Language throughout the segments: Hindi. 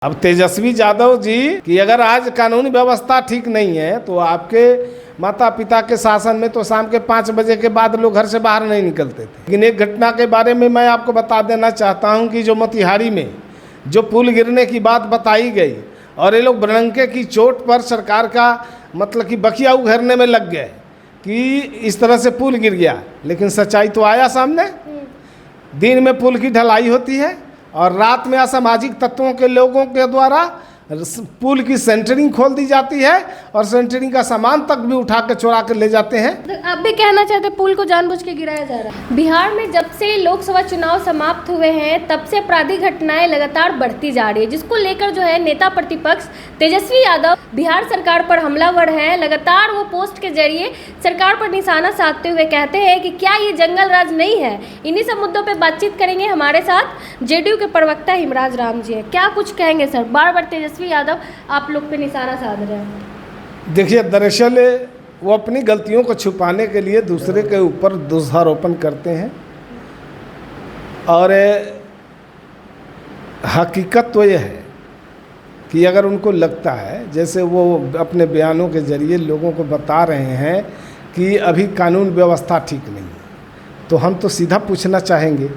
अब तेजस्वी यादव जी कि अगर आज कानूनी व्यवस्था ठीक नहीं है तो आपके माता पिता के शासन में तो शाम के 5 बजे के बाद लोग घर से बाहर नहीं निकलते थे। लेकिन एक घटना के बारे में मैं आपको बता देना चाहता हूं कि जो मोतिहारी में जो पुल गिरने की बात बताई गई और ये लोग बरंके की चोट पर सरकार का मतलब कि बखिया उघरने में लग गए कि इस तरह से पुल गिर गया, लेकिन सच्चाई तो आया सामने। दिन में पुल की ढलाई होती है और रात में असामाजिक तत्वों के लोगों के द्वारा पुल की सेंटरिंग खोल दी जाती है और सेंटरिंग का सामान तक भी उठा के चुरा के ले जाते हैं। तो आप भी कहना चाहते हैं पुल को जानबूझ के गिराया जा रहा है। बिहार में जब से लोकसभा चुनाव समाप्त हुए हैं तब से आपराधिक घटनाएं लगातार बढ़ती जा रही है, जिसको लेकर जो है नेता प्रतिपक्ष तेजस्वी यादव बिहार सरकार पर हमलावर हैं। लगातार वो पोस्ट के जरिए सरकार पर निशाना साधते हुए कहते हैं कि क्या ये जंगल राज नहीं है। इन्हीं सब मुद्दों पर बातचीत करेंगे हमारे साथ जेडीयू के प्रवक्ता हिमराज राम जी हैं। क्या कुछ कहेंगे सर? बार बार तेजस्वी यादव आप लोग पे निशाना साध रहे हैं। देखिए, दरअसल वो अपनी गलतियों को छुपाने के लिए दूसरे के ऊपर दोषारोपण करते हैं और हकीकत तो ये है कि अगर उनको लगता है, जैसे वो अपने बयानों के जरिए लोगों को बता रहे हैं कि अभी कानून व्यवस्था ठीक नहीं है, तो हम तो सीधा पूछना चाहेंगे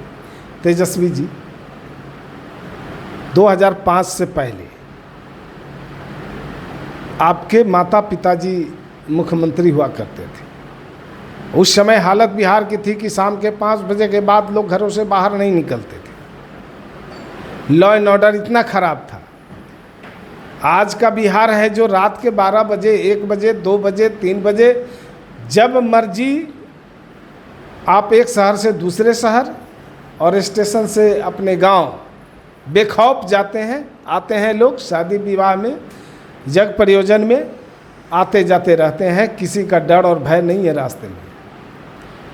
तेजस्वी जी, 2005 से पहले आपके माता पिताजी मुख्यमंत्री हुआ करते थे। उस समय हालत बिहार की थी कि शाम के 5 बजे के बाद लोग घरों से बाहर नहीं निकलते थे। लॉ एंड ऑर्डर इतना खराब था। आज का बिहार है जो रात के 12 बजे, 1 बजे, 2 बजे, 3 बजे जब मर्जी आप एक शहर से दूसरे शहर और स्टेशन से अपने गांव बेखौफ जाते हैं, आते हैं लोग शादी विवाह में, जग प्रयोजन में आते जाते रहते हैं। किसी का डर और भय नहीं है रास्ते में।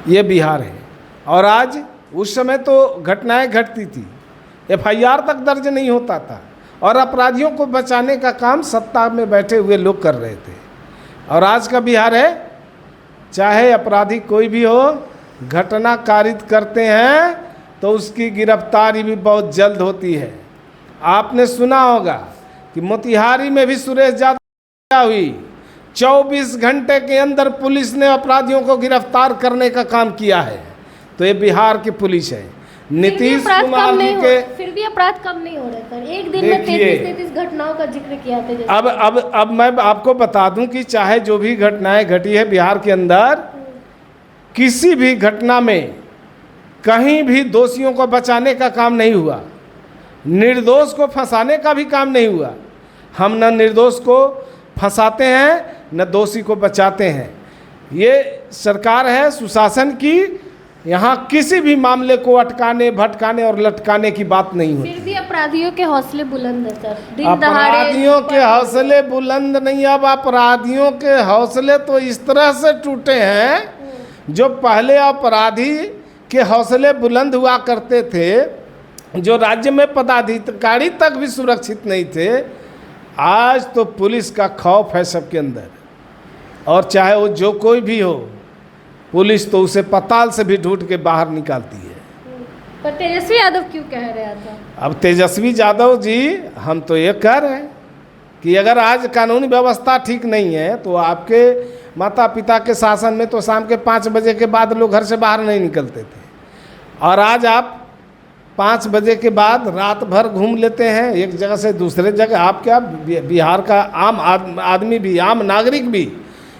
ये बिहार है। और आज उस समय तो घटनाएं घटती थी, FIR तक दर्ज नहीं होता था और अपराधियों को बचाने का काम सत्ता में बैठे हुए लोग कर रहे थे। और आज का बिहार है, चाहे अपराधी कोई भी हो, घटना कारित करते हैं तो उसकी गिरफ्तारी भी बहुत जल्द होती है। आपने सुना होगा कि मोतिहारी में भी सुरेश यादव हुई, 24 घंटे के अंदर पुलिस ने अपराधियों को गिरफ्तार करने का काम किया है। तो ये बिहार की पुलिस है। नीतीश कुमार जी के फिर भी अपराध कम नहीं हो रहे सर। एक दिन में 33 घटनाओं का जिक्र किया था। अब मैं आपको बता दूं कि चाहे जो भी घटनाएं घटी है बिहार के अंदर, किसी भी घटना में कहीं भी दोषियों को बचाने का काम नहीं हुआ, निर्दोष को फंसाने का भी काम नहीं हुआ। हम न निर्दोष को फंसाते हैं न दोषी को बचाते हैं। ये सरकार है सुशासन की। यहाँ किसी भी मामले को अटकाने, भटकाने और लटकाने की बात नहीं होती। फिर भी अपराधियों के हौसले बुलंद है सर। अपराधियों के हौसले बुलंद नहीं, अब अपराधियों के हौसले तो इस तरह से टूटे हैं। जो पहले अपराधी के हौसले बुलंद हुआ करते थे, जो राज्य में पदाधिकारी तक भी सुरक्षित नहीं थे, आज तो पुलिस का खौफ है सबके अंदर। और चाहे वो जो कोई भी हो, पुलिस तो उसे पाताल से भी ढूंढ के बाहर निकालती है। पर तेजस्वी यादव क्यों कह रहा था? अब तेजस्वी यादव जी, हम तो ये कह रहे हैं कि अगर आज कानूनी व्यवस्था ठीक नहीं है तो आपके माता पिता के शासन में तो शाम के 5 बजे के बाद लोग घर से बाहर नहीं निकलते थे। और आज आप 5 बजे के बाद रात भर घूम लेते हैं एक जगह से दूसरे जगह। आप क्या, बिहार का आम आदमी भी, आम नागरिक भी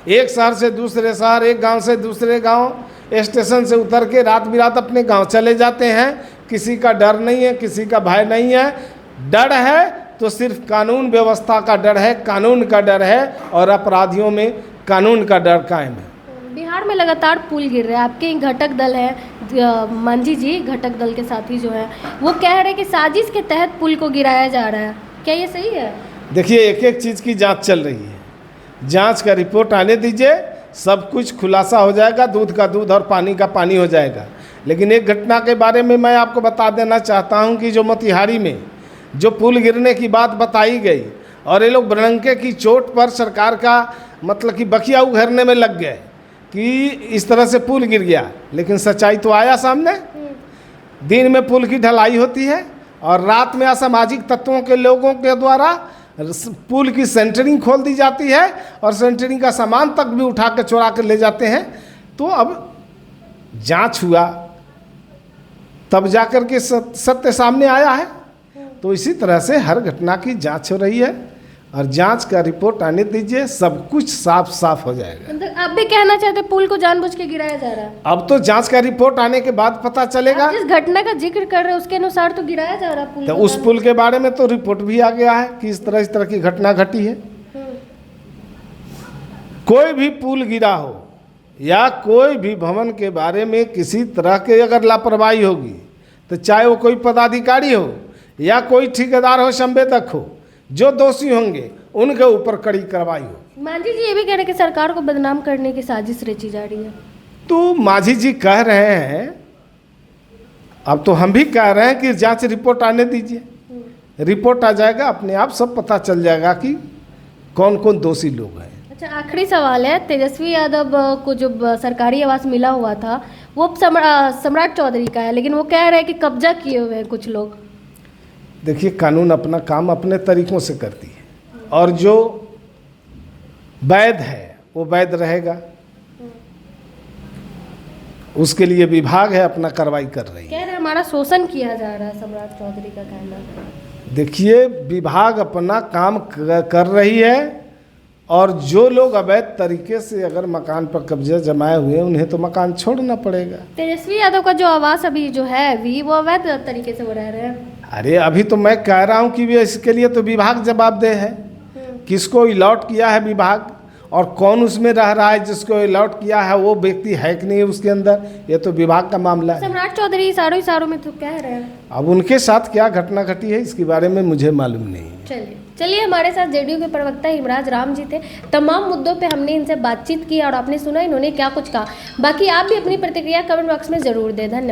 एक शहर से दूसरे शहर, एक गांव से दूसरे गांव, स्टेशन से उतर के रात बिरात अपने गांव चले जाते हैं। किसी का डर नहीं है, किसी का भय नहीं है। डर है तो सिर्फ कानून व्यवस्था का डर है, कानून का डर है और अपराधियों में कानून का डर कायम है। बिहार में लगातार पुल गिर रहे हैं। आपके घटक दल है मंजी जी, घटक दल के साथी जो है वो कह रहे हैं कि साजिश के तहत पुल को गिराया जा रहा है। क्या ये सही है? देखिए, एक एक चीज़ की जांच चल रही है। जांच का रिपोर्ट आने दीजिए, सब कुछ खुलासा हो जाएगा। दूध का दूध और पानी का पानी हो जाएगा। लेकिन एक घटना के बारे में मैं आपको बता देना चाहता हूं कि जो मोतिहारी में जो पुल गिरने की बात बताई गई और ये लोग बरंके की चोट पर सरकार का मतलब कि बखिया उघरने में लग गए कि इस तरह से पुल गिर गया, लेकिन सच्चाई तो आया सामने। दिन में पुल की ढलाई होती है और रात में असामाजिक तत्वों के लोगों के द्वारा पुल की सेंटरिंग खोल दी जाती है और सेंटरिंग का सामान तक भी उठा के चुरा कर ले जाते हैं। तो अब जांच हुआ तब जाकर के सत्य सामने आया है। तो इसी तरह से हर घटना की जांच हो रही है और जांच का रिपोर्ट आने दीजिए, सब कुछ साफ साफ हो जाएगा। मतलब आप भी कहना चाहते हैं पुल को जानबूझ के गिराया जा रहा है? अब तो जांच का रिपोर्ट आने के बाद पता चलेगा। आप जिस घटना का जिक्र कर रहे हैं उसके अनुसार तो गिराया जा रहा है पुल तो को। उस पुल के बारे में तो रिपोर्ट भी आ गया है कि इस तरह की घटना घटी है। कोई भी पुल गिरा हो या कोई भी भवन के बारे में किसी तरह के अगर लापरवाही होगी तो चाहे वो कोई पदाधिकारी हो या कोई ठेकेदार हो, संवेदक हो, जो दोषी होंगे उनके ऊपर कड़ी कार्रवाई हो। मांझी जी ये भी कह रहे हैं कि सरकार को बदनाम करने की साजिश रची जा रही है। तो मांझी जी कह रहे हैं, अब तो हम भी कह रहे हैं कि जांच रिपोर्ट आने दीजिए। रिपोर्ट आ जाएगा, अपने आप सब पता चल जाएगा कि कौन कौन दोषी लोग हैं। अच्छा, आखिरी सवाल है, तेजस्वी यादव को जो सरकारी आवास मिला हुआ था वो सम्राट चौधरी का है, लेकिन वो कह रहे हैं कि कब्जा किए हुए हैं कुछ लोग। देखिए, कानून अपना काम अपने तरीकों से करती है और जो वैध है वो वैध रहेगा। उसके लिए विभाग है अपना कार्रवाई कर रही है। कह रहे हैं हमारा शोषण किया जा रहा है, सम्राट चौधरी का कहना है। देखिए, विभाग अपना काम कर रही है और जो लोग अवैध तरीके से अगर मकान पर कब्जा जमाए हुए हैं उन्हें तो मकान छोड़ना पड़ेगा। तेजस्वी यादव का जो आवास अभी जो है अभी वो अवैध तरीके से वो रह रहे हैं। अरे अभी तो मैं कह रहा हूँ कि इसके लिए तो विभाग जवाबदेह है। किसको अलॉट किया है विभाग और कौन उसमें रह रहा है, जिसको अलॉट किया है वो व्यक्ति है कि नहीं है उसके अंदर, ये तो विभाग का मामला है। सम्राट चौधरी इशारों में तो कह रहे हैं। अब उनके साथ क्या घटना घटी है इसके बारे में मुझे मालूम नहीं है। चलिए हमारे साथ जेडीयू के प्रवक्ता हिमराज राम जी थे। तमाम मुद्दों पे हमने इनसे बातचीत की और आपने सुना इन्होंने क्या कुछ कहा। बाकी आप भी अपनी प्रतिक्रिया कमेंट बॉक्स में ज़रूर दें। धन्यवाद।